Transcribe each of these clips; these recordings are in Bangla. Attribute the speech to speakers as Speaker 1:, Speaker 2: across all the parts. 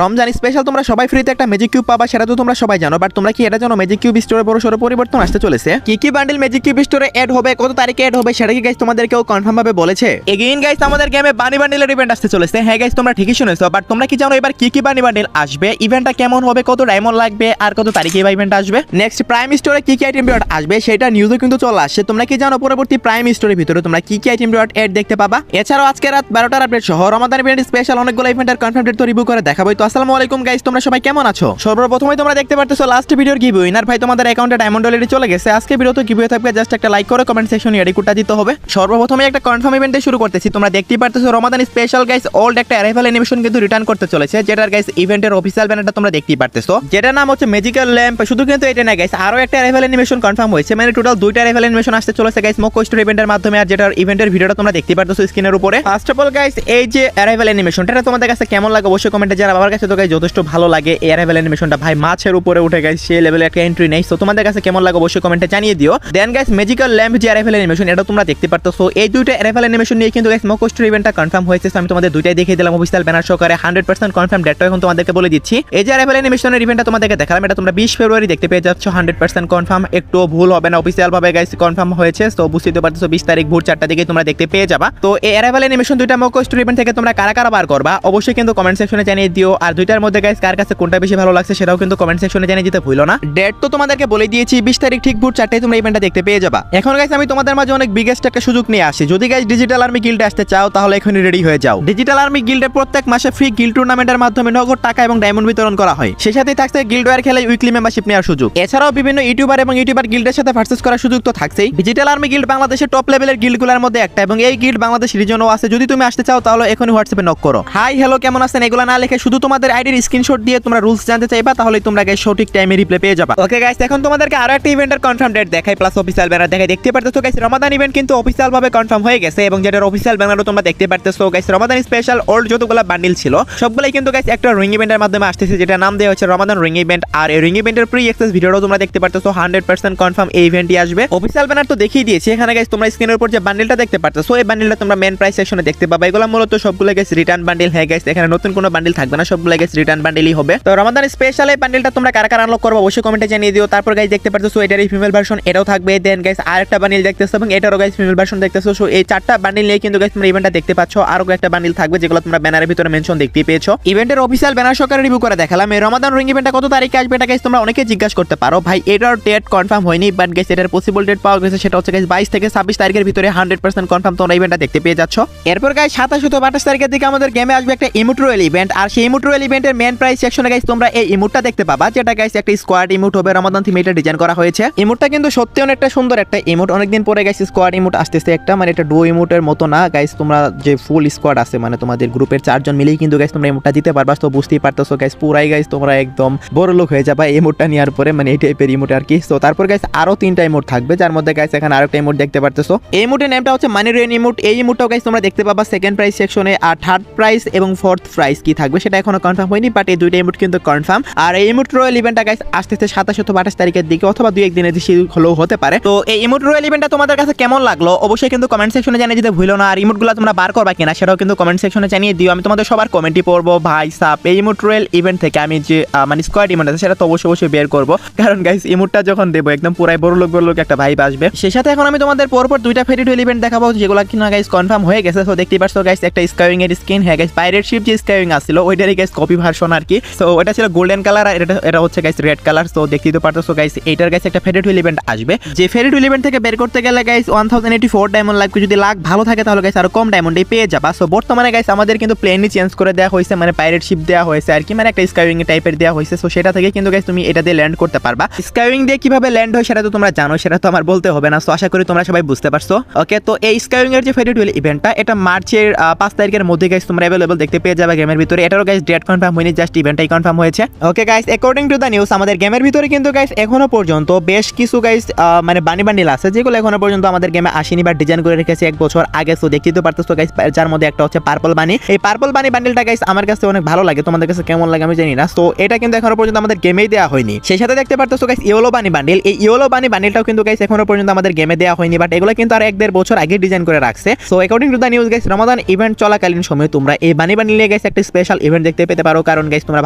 Speaker 1: রমজান স্পেশাল তোমরা সবাই ফ্রিতে একটা ম্যাজিক কিউব পাবা, সেটা তো তোমরা সবাই জানো। বাট তোমরা কি এটা জানো ম্যাজিক কিউব স্টোরে বড় সড়ো পরিবর্তন আসতে চলেছে? কি কি বান্ডেল ম্যাজিক কিউব স্টোরে এড হবে, কত তারিখে এড হবে, সেটা কি গাইস তোমাদেরকেও কনফার্ম ভাবে বলেছে? এগেইন গাইস আমাদের গেমে বানি বান্ডেলের ইভেন্ট আসতে চলেছে। হ্যাঁ গাইস তোমরা ঠিকই শুনেছো। বাট তোমরা কি জানো এবার কি কি বানি বান্ডেল আসবে, ইভেন্টটা কেমন হবে, কত ডায়মন্ড লাগবে, আর কত তারিখে এই ইভেন্ট আসবে, নেক্সট প্রাইম স্টোরে কি কি আইটেম রিওয়ার্ড আসবে সেটা নিউজও কিন্তু চলে আসছে। তোমরা কি জানো পরবর্তী প্রাইম স্টোরের ভিতরে তোমরা কি কি আইটেম রিওয়ার্ড এড দেখতে পাবা? এছাড়াও আজকে রাত 12টার আপডেট সহ রমাদান ইভেন্ট স্পেশাল অনেকগুলো ইভেন্টের কনফার্ম ডেট তো রিভিউ করে দেখাবো। তো আসসালামু আলাইকুম গাইস, তোমরা সবাই কেমন আছো? সর্বপ্রথমেই তোমরা দেখতে পারতেছো লাস্ট ভিডিওর গিভ উইনার ভাই তোমাদের অ্যাকাউন্টে ডায়মন্ড অলরেডি চলে গেছে। আজকে ভিডিওতে গিভ হয়ে থাকবে, জাস্ট একটা লাইক করে কমেন্ট সেকশনে এডি কোডটা দিতে হবে। সর্বপ্রথমে একটা কনফার্ম ইভেন্টে শুরু করতেছি। তোমরা দেখতেই পারতেছো রমাদান স্পেশাল গাইস ওল্ড একটা অ্যারাইভাল অ্যানিমেশন কিন্তু রিটার্ন করতে চলেছে, যেটার গাইস ইভেন্টের অফিশিয়াল ব্যানারটা তোমরা দেখতেই পারতেছো, যেটার নাম হচ্ছে ম্যাজিক্যাল ল্যাম্প। শুধু কিন্তু এটা না গাইস, আরো একটা অ্যারাইভাল অ্যানিমেশন কনফার্ম হয়েছে, মানে টোটাল দুইটা অ্যারাইভাল অ্যানিমেশন আসতে চলেছে গাইস মক স্টোর ইভেন্টের মাধ্যমে। আর যেটার ইভেন্টের ভিডিওটা তোমরা দেখতেই পারতেছো স্ক্রিনের উপরে। ফার্স্ট অফ অল গাইস এই যে অ্যারাইভাল অ্যানিমেশনটা তোমাদের কাছে কেমন লাগে অবশ্যই কমেন্টে জানাও। আমার কাছে তো গাইস যথেষ্ট ভালো লাগে এই অ্যারাইভাল অ্যানিমেশনটা, ভাই মাছের উপরে উঠে গাইস সেই লেভেলের একটা এন্ট্রি নেই। সো তোমাদের কাছে কেমন লাগে অবশ্যই কমেন্টে জানিয়ে দিও। দেন গাইস ম্যাজিক্যাল ল্যাম্প যে অ্যারাইভাল অ্যানিমেশন এটা তোমরা দেখতে পারতেছো, এই দুইটা অ্যারাইভাল অ্যানিমেশন নিয়ে কিন্তু গাইস মক স্টোর ইভেন্টটা কনফার্ম হয়েছে। আমি তোমাদের দুইটাই দেখিয়ে দিলাম অফিশিয়াল ব্যানার সহকারে 100% কনফার্ম ডেটটা এখন তোমাদেরকে বলে দিচ্ছি। এই যে অ্যারাইভাল অ্যানিমেশনের ইভেন্টটা তোমাদেরকে দেখালাম, এটা তোমরা 20 ফেব্রুয়ারি দেখতে পেয়ে যাচ্ছ, 100% কনফার্ম, একটু ভুল হবে না, অফিশিয়াল ভাবে গাইস কনফার্ম হয়েছে। তো বুঝতে পারতেছো 20 তারিখ ভোর 4টা দিকে তোমরা দেখতে পেয়ে যাবা। তো এই অ্যারাইভাল অ্যানিমেশন দুইটা মক স্টোর ইভেন্ট থেকে তোমরা কারা কারা বার করবা অবশ্যই কিন্তু কমেন্ট সেকশনে জানিয়ে দিও। আর দুইটার মধ্যে গাইস কার কাছে কোনটা বেশি ভালো লাগছে সেটাও কিন্তু কমেন্ট সেকশনে জানিয়ে দিতে ভুলো না। ডেট তো তোমাদেরকে বলে দিয়েছি 20 তারিখ ঠিক ভোর 4টায় তোমরা ইভেন্টটা দেখতে পেয়ে যাবা। এখন গাইস আমি তোমাদের মাঝে অনেক বিগেস্ট একটা সুযোগ নিয়ে আসি। যদি গাইস ডিজিটাল আর্মি গিল্ডে আসতে চাও তাহলে এখনই রেডি হয়ে যাও। ডিজিটাল আর্মি গিল্ডে প্রত্যেক মাসে ফ্রি গিল্ড টুর্নামেন্টের মাধ্যমে নগদ টাকা এবং ডায়মন্ড বিতরণ করা হয়। সেই সাথে থাকছে গিল্ড ওয়্যার খেলায় উইকলি মেম্বারশিপ নেওয়ার সুযোগ। এছাড়াও বিভিন্ন ইউটিউবার এবং ইউটিউবার গিল্ডের সাথে ভার্সেস করার সুযোগ তো থাকছেই। ডিজিটাল আর্মি গিল্ড বাংলাদেশের টপ লেভেলের গিল্ডগুলোর মধ্যে একটা এবং এই গিল্ড বাংলাদেশ রিজনও আছে। যদি তুমি আসতে চাও তাহলে এখনই হোয়াটসঅ্যাপে নক করো। হাই হ্যালো কেমন আছেন এগুলো না লিখে শুধু তোমাদের আইডির স্ক্রিনশট দিয়ে তোমরা রুলস জানতে চাইবা, তাহলে তোমরা গাইস সঠিক টাইমে রিপ্লাই পেয়ে যাবা। ওকে গাইস এখন তোমাদেরকে আরো একটা ইভেন্টের কনফার্ম ডেট দেখাই, প্লাস অফিশিয়াল ব্যানার দেখাই। দেখতে পারতেছো গাইস রমাদান ইভেন্ট কিন্তু অফিশিয়াল ভাবে কনফার্ম হয়ে গেছে এবং যেটার অফিশিয়াল ব্যানারও তোমরা দেখতে পারতেছো। গাইস রমাদান স্পেশাল ওল্ড যতগুলো বান্ডিল ছিল সবগুলাই কিন্তু গাইস একটা রিং ইভেন্টের মাধ্যমে আসতেছে, যেটা নাম দেওয়া হচ্ছে রমাদান রিং ইভেন্ট। আর এই রিং ইভেন্টের প্রি অ্যাক্সেস ভিডিওটাও তোমরা দেখতে পারতেছো, 100% কনফার্ম এই ইভেন্টই আসবে। অফিশিয়াল ব্যানার তো দেখিয়ে দিয়েছি। এখানে গাইস তোমরা স্ক্রিনের উপর যে বান্ডিলটা দেখতে পারতেছো এই বান্ডিলটা তোমরা মেন প্রাইস সেকশনে দেখতে পাবা। এগুলো মূলত সবগুলো গাইস রিটার্ন বান্ডিল। হ্যাঁ গাইস এখানে নতুন কোনো বান্ডিল থাকবে না, সবগুলো গাইস রিটার্ন বান্ডিলই হবে। তো রমাদান স্পেশাল এই বান্ডিলটা তোমরা কারা কারা আনলক করবে অবশ্যই কমেন্টে জানিয়ে দিও। তারপর গাইস দেখতে পারতেছো এটার এই ফিমেল ভার্সন এটাও থাকবে। দেন গাইস আরেকটা বান্ডিল দেখতেছো এবং এটারও গাইস ফিমেল ভার্সন দেখতেছো। সো এই চারটা বান্ডিল নিয়ে কিন্তু গাইস তোমরা ইভেন্টটা দেখতে পাচ্ছো। আরো একটা বান্ডিল থাকবে যেগুলো তোমরা ব্যানারের ভিতরে মেনশন দেখতে পেয়েছো। ইভেন্টের অফিশিয়াল ব্যানার সহকারে রিভিউ করে দেখালাম। এই রমাদান রিং ইভেন্টটা কত তারিখে আসবে এটা গাইস তোমরা অনেকে জিজ্ঞাসা করতে পারো, ভাই এটার ডেট কনফার্ম হয়নি, বাট গাইস এটার পসিবল ডেট পাওয়া গেছে, সেটা হচ্ছে গাইস 22 থেকে 26 তারিখের ভিতরে 100% কনফার্ম তোমরা ইভেন্টটা দেখতে পেয়ে যাচ্ছ। এরপর গাইস 27 ও 28 তারিখের দিকে আমাদের গেমে আসবে একটা ইমোট রয়্যাল ইভেন্ট। আর সেই ইমোট রয়্যাল ইভেন্টের মেন প্রাইস সেকশনে গাইস তোমরা এই ইমোটটা দেখতে পাবা, যেটা গাইস একটা স্কোয়াড ইমোট হবে। রমাদান থিমে এটা ডিজাইন করা হয়েছে। ইমোটটা কিন্তু সত্যি অনেকটা সুন্দর একটা ইমোট। অনেকদিন পরে গাইস স্কোয়াড ইমোট আসতেছে একটা, মানে এটা ডো ইমোটের মতো না গাইস, তোমরা যে ফুল স্কোয়াড আছে মানে তোমাদের গ্রুপের 4 জন মিলেই কিন্তু গাইস তোমরা ইমোটটা দিতে পারবা। তো বুঝতেই পারতেছো গাইস পুরাই গাইস তোমরা একদম বড় লোক হয়ে যাবা এই ইমোটটা নেওয়ার পরে, মানে এই টাইপের ইমোট আর কি। তো তারপর গাইস আরো 3টা ইমোট থাকবে, যার মধ্যে গাইস এখানে আরেকটা ইমোট দেখতে পারতেছো। এই ইমোটের নামটা হচ্ছে মানি রেন ইমোট। এই ইমোটটাও গাইস তোমরা দেখতে পাবা সেকেন্ড প্রাইস সেকশনে। আর থার্ড প্রাইস এবং ফোর্থ প্রাইস কি থাকবে সেটা এখনো কনফার্ম হয়নি, বাট এই দুইটা ইমোট কিন্তু কনফার্ম। আর এই ইমোট রয়্যাল ইভেন্টটা গাইস আসতেছে 27 অথবা 28 তারিখের দিকে, অথবা 2-1 দিনের বেশি হলেও হতে পারে। তো এই ইমোট রয়্যাল ইভেন্টটা তোমাদের কাছে কেমন লাগলো অবশ্যই কিন্তু কমেন্ট সেকশনে জানিয়ে দিতে ভুলো না। আর ইমোটগুলো তোমরা বার করবা কিনা সেটাও কিন্তু কমেন্ট সেকশনে জানিয়ে দিও। আমি তোমাদের সবার কমেন্টই পড়বো। ভাই সাপ এই ইমোট রয়্যাল ইভেন্ট থেকে আমি যে মানে স্কোয়াড ইমোট আছে সেটা তো অবশ্যই বের করবো, কারণ গাইস ইমোটটা যখন দেবো একদম পুরাই বড় লোক একটা ভাইব আসবে। সেই সাথে এখন আমি তোমাদের পরপর দুইটা ফেরি রয়্যাল ইভেন্ট দেখাবো যেগুলো কিনা গাইস কনফার্ম হয়ে গেছে। তো দেখতেই পাচ্ছ গাইস একটা স্কাইউইং এর স্কিন। হ্যাঁ গাইস পাইরেট শিপ যে স্কাইউইং আসছিল ওইটারই গাইস কপি ভার্সন আর কি। তো ওটা ছিল গোল্ডেন কালার আর এটা হচ্ছে গাইস রেড কালার। তো দেখতেই তো পারতেছো গাইস এইটার গাইস একটা ফেরি রয়্যাল ইভেন্ট আসবে, যে ফেরি রয়্যাল ইভেন্ট থেকে বের করতে গেলে গাইস 1084 ডায়মন্ড লাগবে। যদি লাক ভালো থাকে তাহলে গাইস আরো কম ডায়মন্ডে পেয়ে যাবা। সো বর্তমানে গাইস আমাদের কিন্তু প্লেনই চেঞ্জ করে দেওয়া হয়েছে, মানে পাইরেট শিপ দেওয়া হয়েছে আর কি, মানে একটা স্কাইউইং টাইপের দেওয়া হয়েছে। সো সেটা থেকে কিন্তু গাইস তুমি এটা দিয়ে ল্যান্ড করতে পারবা। স্কাইউইং দিয়ে কিভাবে ল্যান্ড হয় সেটা তো তোমরা জানো, সেটা তো আমার বলতে হবে না। সো আশা করি তোমরা সবাই বুঝতে পারছো। ওকে তো এই স্কাইউইং এর যে ফেরি রয়্যাল ইভেন্টটা এটা মার্চের 5 তারিখের মধ্যে গাইস তোমরা अवेलेबल দেখতে পেয়ে যাবে গেমের ভিতরে। এটারও গাইস ডেট কনফার্ম হয়নি, জাস্ট ইভেন্টটাই কনফার্ম হয়েছে। Okay guys according to the news আমাদের গেমের ভিতরে কিন্তু গাইস এখনো পর্যন্ত বেশ কিছু গাইস মানে বানি বান্ডিল আছে যেগুলো এখনো পর্যন্ত আমাদের গেমে আসেনি, বা ডিজাইন করে রেখেছে 1 বছর আগে। সো দেখতেই তো পারতেছো গাইস, যার মধ্যে একটা হচ্ছে পার্পল বানি। এই পার্পল বানি বান্ডিলটা গাইস আমার কাছে অনেক ভালো লাগে, তোমাদের কাছে কেমন লাগে আমি জানি না। সো এটা কিন্তু এখনো পর্যন্ত আমাদের গেমেই দেওয়া হয়নি। সেই সাথে দেখতে পারতেছো গাইস ইয়েলো বানি বান্ডিল। এই ইয়েলো বানি বান্ডিলটাও কিন্তু গাইস এখনো পর্যন্ত আমাদের গেমে দেওয়া হয়নি, বাট এগুলো কিন্তু আর 1-1.5 বছর আগে ডিজাইন করে রাখছে। So according to the news guys Ramadan event চলাকালীন সময় তোমরা এই বানি বান্ডিল নিয়ে গাইস একটা স্পেশাল ইভেন্ট দেখতে পেতে পারো, কারণ গাইস তোমরা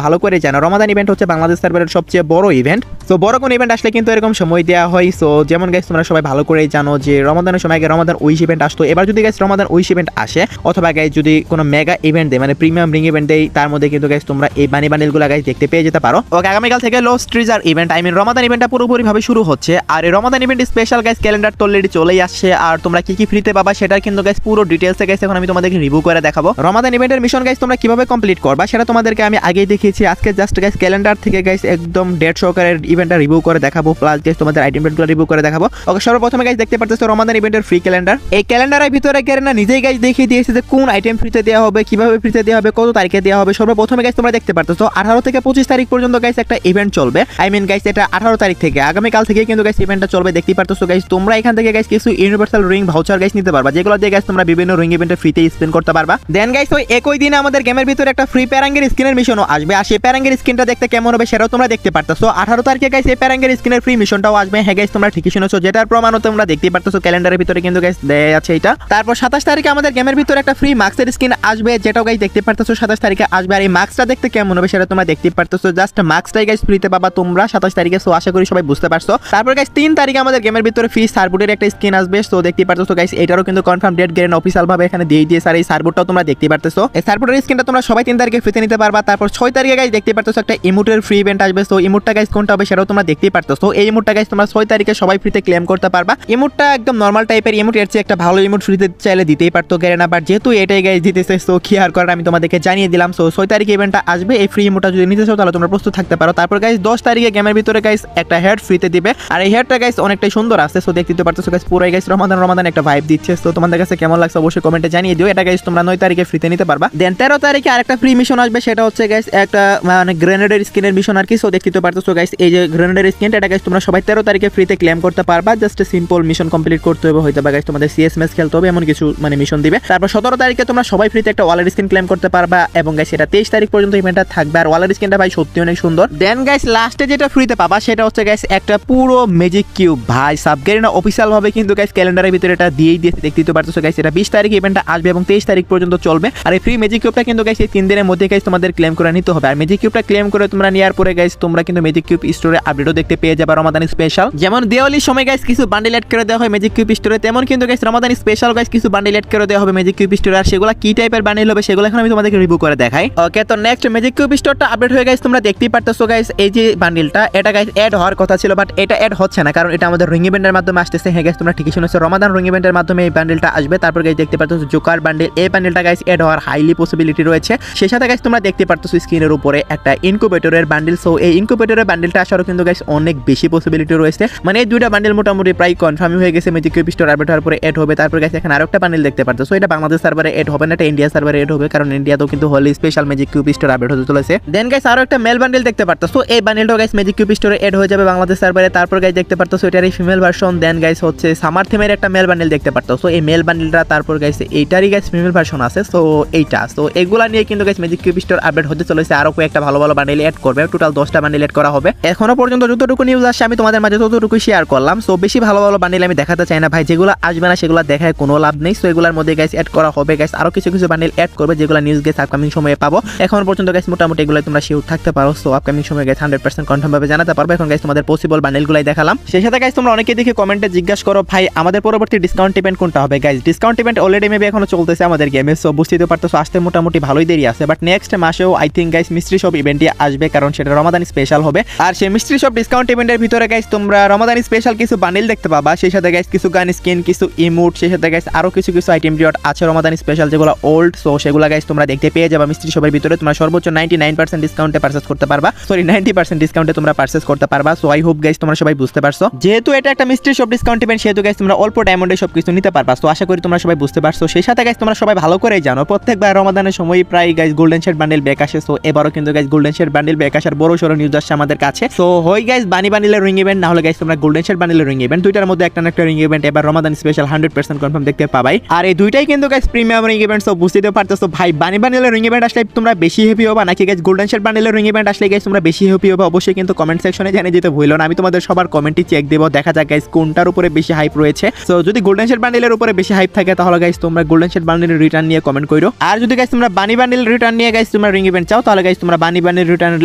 Speaker 1: ভালো করে জানো রমাদান ইভেন্ট হচ্ছে বাংলাদেশ সার্ভারের সবচেয়ে বড় ইভেন্ট। সো বড় কোন ইভেন্ট আসলে কিন্তু এরকম সময় দেওয়া হয়। সো যেমন গাইস তোমরা সবাই ভালো করে জানো যে রমাদানের সময় আগে রমাদান উইশ ইভেন্ট আসতো। এবার যদি গাইস রমাদান উইশ ইভেন্ট আসে অথবা গাইস যদি কোনো মেগা ইভেন্ট দেয় মানে প্রিমিয়াম রিং ইভেন্ট দেয়, তার মধ্যে কিন্তু গাইস তোমরা এই বানি বান্ডেলগুলো গাইস দেখতে পেয়ে যেতে পারো। ওকে, আগামীকাল থেকে লস্ট ট্রিজার ইভেন্ট রমাদান ইভেন্টটা পুরোপুরি ভাবে শুরু হচ্ছে। আর এই রমাদান ইভেন্ট স্পেশাল গাইস ক্যালেন্ডার তো অলরেডি চলেই আসছে। আর তোমরা কি কি ফ্রিতে পাবা সেটার কিন্তু গাইস পুরো ডিটেইলসে গাইস এখন আমি তোমাদেরকে রিভিউ করে দেখাবো। রমাদান ইভেন্টের মিশন গাইস তোমরা কিভাবে কমপ্লিট করবা সেটা তোমাদেরকে আমি আগেই দেখিয়েছি। আজকে জাস্ট গাইস ক্যালেন্ডার থেকে গাইস একদম ডেট সহকারে ইভেন্টটা রিভিউ করে দেখাবো, প্লাস গাইস তোমাদের আইটেম গুলো রিভিউ করে দেখাবো। ওকে, সর্বপ্রথমে গাইস দেখতে পারতেছো রমাদান ইভেন্টের ফ্রি ক্যালেন্ডার। এই ক্যালেন্ডারের ভিতরে গেরেনা নিজেই গাইস দেখিয়ে দিয়েছে যে কোন আইটেম ফ্রিতে দেওয়া হবে, কিভাবে ফ্রিতে দেওয়া হবে, কত তারিখে দেওয়া হবে। সর্বপ্রথমে গাইস তোমরা দেখতে পারতেছো 18 থেকে 25 তারিখ পর্যন্ত গাইস একটা ইভেন্ট চলবে। আই মিন গাইস এটা 18 তারিখ থেকে আগামীকাল থেকে কিন্তু গাইস ইভেন্টটা চলবে। দেখতে পারতেছো গাইস তোমরা এখান থেকে গাইস কিছু ইউনিভার্সাল রিং ভাউচার গাইস নিতে পারবা, যেগুলো দিয়ে গাইস তোমরা বিভিন্ন রিং ইভেন্টে ফ্রিতে স্পেন্ড করতে পারবা। দেন গাইস ওই একই দিনে আমাদের গেমের ভিতরে একটা ফ্রি প্যারাঙ্গের স্কিনের মিশনও আসবে। আর সেই প্যারাঙ্গের স্কিনটা দেখতে কেমন হবে সেটাও তোমরা দেখতে পারতেছো। 18 তারিখে গাইস এই প্যারাঙ্গের স্কিনের ফ্রি মিশনটাও আসবে। হ্যাঁ গাইস তোমরা ঠিকই শুনেছো, যেটার প্রমাণও তোমরা দেখতে পারতেছো ক্যালেন্ডারের ভিতরে কিন্তু গাইস দেয়া আছে এটা। তারপর 27 তারিখে আমাদের গেমের ভিতরে একটা ফ্রি মাস্কের স্কিন আসবে, যেটাও গাইস দেখতে পারতেছো 27 তারিখে আসবে। আর এই মাস্কটা দেখতে কেমন হবে সেটা তোমরা দেখতে পারতেছো। জাস্ট মাস্কটাই গাইস ফ্রিতে পাবা তোমরা 27 তারিখে। সো আশা করি সবাই বুঝতে পারছো। তারপর গাইস 3 তারিখে আমাদের গেমের ভিতরে ফ্রি সার্বুটের একটা স্কিন আসবে। সো দেখতে পারতেছো গাইস এটারও কিন্তু কনফার্ম ডেট গেরেন অফিশিয়াল ভাবে এখানে দিয়ে দিয়েছে। আর এই সার্বুটটাও তোমরা দেখতে পারতেছো। এই সার্বুটের স্কিনটা তোমরা সবাই 3 তারিখে ফ্রিতে নিতে পারবা। তারপর 6 তারিখে গাইস দেখতে পারতেছো একটা ইমোটের ফ্রি ইভেন্ট আসবে। সো ইমোটটা গাইস কোনটা হবে সেটাও তোমরা দেখতে পারতেছো। এই ইমোটটা গাইস তোমরা 6 তারিখে সবাই ফ্রিতে ক্লেম করতে পারবা। ইমোটটা একদম নরমাল টাইপের ইমোট, এর চেয়ে একটা ভালো ইমোট ফ্রিতে চাইলে দিতেই পারতো গেরেনা, বাট যেহেতু এটাই গাইস দিতেছে সো কি আর করার, আমি তোমাদেরকে জানিয়ে দিলাম। সো 6 তারিখে ইভেন্টটা আসবে। এই ফ্রি ইমোটটা যদি নিতে চাও তাহলে তোমরা প্রস্তুত থাকতে পারো। তারপর গাইস 10 তারিখে গেমের ভিতরে গাইস একটা হেড ফ্রিতে দিবে। আর এই হেডটা গাইস অনেকটাই সুন্দর আছে। সো দেখতে পারতেছো গাইস পুরো গাইস রমাদান একটা ভাইব দিচ্ছে। সো তোমাদের কাছে কেমন লাগছে অবশ্যই কমেন্টে জানিয়ে দিও। এটা গাইস তোমরা 9 তারিখে ফ্রিতে নিতে পারবা। দেন 13 তারিখে আরেকটা ফ্রি মিশন আসবে, সেটা হচ্ছে গাইস একটা মানে গ্রেনেডের স্কিনের মিশন আর কি। সো দেখতে পারতেছো গাইস এই যে গ্রেনেডের স্কিনটা, এটা গাইস তোমরা সবাই 13 তারিখে ফ্রিতে ক্লেম করতে পারবা। জাস্ট সিম্পল মিশন কমপ্লিট করতে হবে, হয়তো বা গাইস তোমাদের সিএস ম্যাচ খেলতে হবে, এমন কিছু মানে মিশন দিবে। তারপর 17 তারিখে তোমরা সবাই ফ্রিতে একটা ওয়ালেট স্কিন ক্লেম করতে পারবা এবং গাইস এটা 23 তারিখ পর্যন্ত ইভেন্টটা থাকবে। আর ওয়ালেট স্কিনটা ভাই সত্যি অনেক সুন্দর। দেন গাইস লাস্টে যেটা ফ্রিতে পাবা সেটা হচ্ছে গাইস একটা পুরো ম্যাজিক কিউব। ভাই সাবগেরিনা অফিশিয়াল ভাবে কিন্তু গাইস ক্যালেন্ডারের ভিতরে এটা দিয়েই দিয়েছে। দেখতে পারতেছো গাইস এটা 20 তারিখে ইভেন্টটা আসবে এবং 23 তারিখ পর্যন্ত চলবে। আর এই ফ্রি ম্যাজিক কিউবটা কিন্তু গাইস এই 3 দিনের মধ্যে গাইস তোমাদের ক্লেম করে নিতে হবে। আর ম্যাজিক কিউবটা ক্লেম করে তোমরা নেওয়ার পরে গাইস তোমরা কিন্তু ম্যাজিক কিউব স্টোরে আপডেটও দেখতে পেয়ে যাবে রমাদান স্পেশাল। যেমন দিওয়ালির সময় গাইস কিছু বান্ডেল এড করে দেওয়া হয় ম্যাজিক কিউব স্টোরে, তেমন কিন্তু গাইস রমাদান স্পেশাল গাইস কিছু বান্ডেল এড করে দেওয়া হবে ম্যাজিক কিউব স্টোরে। আর সেগুলো কি টাইপের বান্ডেল হবে সেগুলো এখন আমি তোমাদেরকে রিভিউ করে দেখাই। ওকে, তো নেক্সট ম্যাজিক কিউব স্টোরটা আপডেট হয়ে গাইস তোমরা দেখতেই পারতেছো গাইস এই যে বান্ডেলটা, এটা গাইস এড হওয়ার কথা ছিল বাট এটা এড হচ্ছে না, কারণ এটা আমাদের রিং ইভেন্টের মাধ্যমে আসতেছে। হ্যাঁ গাইস তোমরা ঠিকই শুনেছো, রমাদান রিং ইভেন্টের মাধ্যমে এই বান্ডেলটা আসবে। তারপর গাইস দেখতে পারতেছো জোকার বান্ডেল, এই বান্ডেলটা গাইস এড হওয়ার হাইলি পসিবিলিটি রয়েছে। সেই সাথে গাইস তোমরা দেখতে পারতেছো স্ক্রিনের উপরে একটা ইনকিউবেটরের বান্ডেল। সো এই ইনকিউবেটরের বান্ডেলটা আসারও কিন্তু গাইস অনেক বেশি পসিবিলিটি রয়েছে। মানে এই দুইটা বান্ডেল মোটামুটি প্রায় কনফার্ম হয়ে গেছে ম্যাজিক কিউব স্টোর আপডেট হওয়ার পরে এড হবে। তারপর গাইস এখানে আরেকটা বান্ডেল দেখতে পারতেছো, এটা বাংলাদেশ সার্ভারে এড হবে না, এটা ইন্ডিয়া সার্ভারে এড হবে, কারণ ইন্ডিয়াতেও কিন্তু Holi special magic cube store update হতে চলেছে। দেন গাইস আরো একটা মেল বান্ডেল দেখতে পারতেছো, এই বান্ডেলটাও গাইস ম্যাজিক কিউব স্টোরে এড হয়ে যাবে বাংলাদেশ সার্ভারে। তারপর গাইস দেখতে পারতেছো এটারই ফিমেল ভার্সন। দেন গাইস হচ্ছে সামার থিমের একটা মেল বান্ডেল দেখতে পারতেছো, এই মেল বান্ডেলটা। তারপর গাইস এইটারই গাইস ফিমেল ভার্সন আছে। সো এইটা সো এগুলা নিয়ে কিন্তু guys magic cube store update হতে চলেছে। আরো কয়েকটা ভালো ভালো বান্ডেল এড করবে, টোটাল 10টা বান্ডেল এড করা হবে। এখনো পর্যন্ত যতটুকু নিউজ আসছে আমি তোমাদের মাঝে ততটুকু শেয়ার করলাম। সো বেশি ভালো ভালো বান্ডেল আমি দেখাতে চাই না ভাই, যেগুলো আসবে না সেগুলো দেখায় কোনো লাভ নেই। সো এগুলোর মধ্যে গাইস এড করা হবে গাইস, আরো কিছু কিছু বান্ডেল এড করবে যেগুলো নিউজ গাইস আপকামিং সময়ে পাবো। এখন পর্যন্ত গাইস মোটামুটি এগুলো তোমরা শিওর থাকতে পারো। সো আপকামিং সময়ে গাইস 100% কনফার্ম ভাবে জানাতে পারবো। এখন গাইস তোমাদের পসিবল বান্ডেলগুলাই দেখালাম। সেই সাথে গাইস তোমরা অনেকেই দেখে কমেন্টে জিজ্ঞাসা করো ভাই আমাদের পরবর্তী ডিসকাউন্ট ইভেন্ট কোনটা হবে। Guys discount event already maybe এখনো চলতেছে আমাদের গেমে। সো বুঝতেই পারতেছো আসতে মোটামুটি ভালোই দেরি আছে, বাট নেক্সট মাসেও I think guys mystery shop ইভেন্টই আসবে, কারণ সেটা রমাদান স্পেশাল হবে। আর সেই মিস্ট্রি শপ ডিসকাউন্ট ইভেন্টের ভিতরে গাইস তোমরা রমাদান স্পেশাল কিছু বান্ডেল দেখতে পাবা। সেই সাথে গাইস কিছু গান স্কিন, কিছু ইমোট, সেই সাথে গাইস আরো কিছু কিছু আইটেম রিওয়ার্ড আছে রমাদান স্পেশাল যেগুলো ওল্ড। সো সেগুলো গাইস তোমরা দেখতে পেয়ে যাবে মিস্ট্রি শপের ভিতরে। তোমরা সর্বোচ্চ 99% ডিসকাউন্টে পারচেজ করতে পারবা, সরি 90% ডিসকাউন্টে তোমরা পারচেজ করতে পারবা। সো আই হোপ গাইস তোমরা সবাই বুঝতে পারছো, যেহেতু এটা একটা মিস্ট্রি শপ ডিসকাউন্ট ইভেন্ট সেহেতু গাইস তোমরা অল্প ডায়মন্ডে সবকিছু নিতে পারবা। সো আশা করি তোমরা সবাই বুঝতে পারছো। সেই সাথে গাইস তোমরা সবাই ভালো করেই জানো প্রত্যেকবার রমাদানের সময় প্রায় guys golden shade bundle back আসে। সো এবারও কিন্তু guys golden shade bundle back আসার বড় সড়ো নিউজ আসছে আমাদের কাছে। সো হয় গাইস বানি বান্ডেলের রিং ইভেন্ট, না হলে গাইস তোমরা গোল্ডেন শেড বান্ডেলের রিং ইভেন্ট, দুইটার মধ্যে একটা না একটা রিং ইভেন্ট এবার রমাদান স্পেশাল 100% কনফার্ম দেখতে পাবাই। আর এই দুইটাই কিন্তু guys premium ring event. So বুঝতে পারতেছো ভাই বানি বান্ডেলের রিং ইভেন্ট আসলে তোমরা বেশি হ্যাপি হবা নাকি গাইস গোল্ডেন শেড বান্ডেলের রিং ইভেন্ট আসলে গাইস তোমরা বেশি হ্যাপি হবা, অবশ্যই কিন্তু কমেন্ট সেকশনে জানিয়ে দিতে ভুলো না। আমি তোমাদের সবার কমেন্টই চেক দেব, দেখা যাক গাইস কোনটার উপরে বেশি হাইপ রয়েছে। সো যদি গোল্ডেন শেড বান্ডেলের উপরে বেশি হাইপ থাকে তাহলে গাইস তোমরা গোল্ডেন শেড বান্ডেলের রিটার্ন নিয়ে কমেন্ট করো। আর যদি গাইস তোমরা বানি বান্ডেল রিটার্ন নিয়ে গাইস গাইস তোমরা রিং ইভেন্ট চাও তাহলে গাইস তোমরা বানি রিটার্ন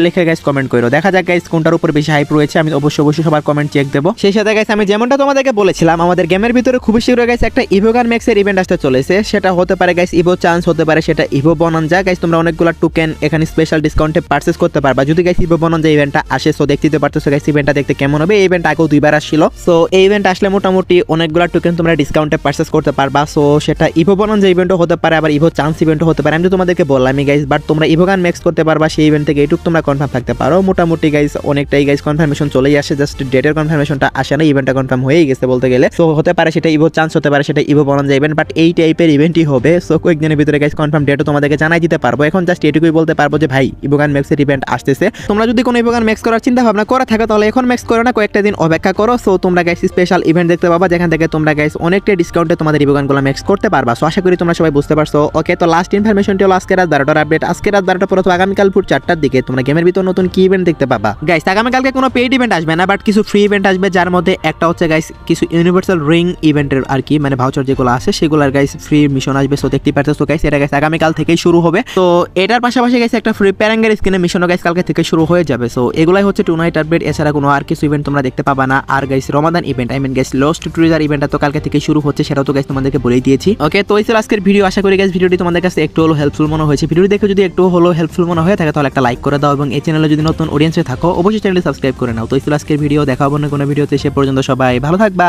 Speaker 1: লিখে গাইস কমেন্ট করো, দেখা যাক গাইস কোনটার উপর বেশি হাইপ রয়েছে। আমি অবশ্যই সবার কমেন্ট চেক দেবো। সেই সাথে গাইস আমি যেমনটা তোমাদেরকে বলেছিলাম আমাদের গেমের ভিতরে খুবই শীঘ্র গাইস একটা ইভো গান ম্যাক্সের ইভেন্ট আসতে চলেছে। সেটা হতে পারে গাইস ইভো চান্স, হতে পারে সেটা ইভো বনাঞ্জা। গাইস তোমরা অনেকগুলো টোকেন এখানে স্পেশাল ডিসকাউন্টে পারচেজ করতে পারবা যদি গাইস ইভো বনাঞ্জা ইভেন্টটা আসে। সো দেখতে পারতেছো গাইস ইভেন্টটা দেখতে কেমন হবে। এই ইভেন্ট আগেও 2বার আসছিল। সো এই ইভেন্ট আসলে মোটামুটি অনেকগুলো টোকেন তোমরা ডিসকাউন্টে পারচেজ করতে পারবা। সো সেটা ইভো বনাঞ্জা ইভেন্টও হতে পারে, আবার ইভো চান্স ইভেন্টও হতে পারে। আমি তো তোমাদেরকে বললামই গাইস, বাট তোমরা ইভো গান ম্যাক্স করতে পারবা সেই ইভেন্ট থেকে, এইটুকু তোমরা কনফার্ম থাকতে পারো। মোটামুটি গাইস অনেকটাই গাইস কনফার্মেশন চলেই আসে, জাস্ট ডেটের কনফার্মেশনটা আসে না, ইভেন্টটা কনফার্ম হয়েই গেছে বলতে গেলে। সো হতে পারে সেটা ইভো চান্স, হতে পারে সেটা ইভো বনাঞ্জা ইভেন্ট, বাট এই টাইপের ইভেন্টই হবে। সো কয়েকদিনের ভিতরে গাইস কনফার্ম ডেটও তোমাদেরকে জানাই দিতে পারবো। এখন জাস্ট এটুকুই বলতে পারবো যে ভাই ইভো গান ম্যাক্সের ইভেন্ট আসতেছে। তোমরা যদি কোনো ইভো গান ম্যাক্স করার চিন্তা ভাবনা করে থাকো তাহলে এখন ম্যাক্স করো না, কয়েকটা দিন অপেক্ষা করো। সো তোমরা গাইস স্পেশাল ইভেন্ট দেখতে পাবা যেখান থেকে তোমরা গাইস অনেকটা ডিসকাউন্টে তোমাদের ইভো গানগুলো ম্যাক্স করতে পারবা। সো আশা করি তোমরা সবাই বুঝতে পারছো। ওকে, তো লাস্ট ইনফরমেশনটি হলো আজকে রাত 12টার আপডেট। আজকে রাত 12টা পর আগামীকাল ভোর 4টার দিকে তোমরা গেমের ভিতর নতুন কি ইভেন্ট দেখতে পাবা। গাইস আগামীকালকে কোনো পেইড ইভেন্ট আসবে না, বাট কিছু ফ্রি ইভেন্ট আসবে, যার মধ্যে একটা হচ্ছে গাইস কিছু ইউনিভার্সাল রিং ইভেন্টের আর কি মানে ভাউচার যেগুলো আছে সেগুলোর গাইস ফ্রি মিশন আসবে। সো দেখতে পারতেছো গাইস এটা গাইস আগামীকাল থেকেই শুরু হবে। তো এটার পাশাপাশি গাইস একটা ফ্রি প্যারাঙ্গের স্কিনের মিশনও গাইস কালকে থেকে শুরু হয়ে যাবে। সো এগুলাই হচ্ছে টু নাইট আপডেট, এছাড়া কোনো আর কিছু ইভেন্ট তোমরা দেখতে পাবা না। আর guys Ramadan event I mean guys lost treasure ইভেন্টটা তো কালকে থেকে শুরু হচ্ছে, সেটাও তো গাইস তোমাদেরকে বলেই দিয়েছি। ওকে, তো এই ছিল আজকের ভিডিও। আশা করি গাইস ভিডিওটি তোমাদের কাছে একটু হলো হেল্পফুল মনে হয়েছে। ভিডিওটি দেখে যদি একটু হলো হেল্পফুল মনে হয়ে থাকে তাহলে একটা লাইক করে দাও, এবং এই চ্যানেলে যদি নতুন অডিয়েন্সে থাকো অবশ্যই চ্যানেলটি সাবস্ক্রাইব করে নাও। তো এই ছিল আজকের ভিডিও, দেখা হবে না কোনো ভিডিওতে। সে পর্যন্ত সবাই ভালো থাকবা।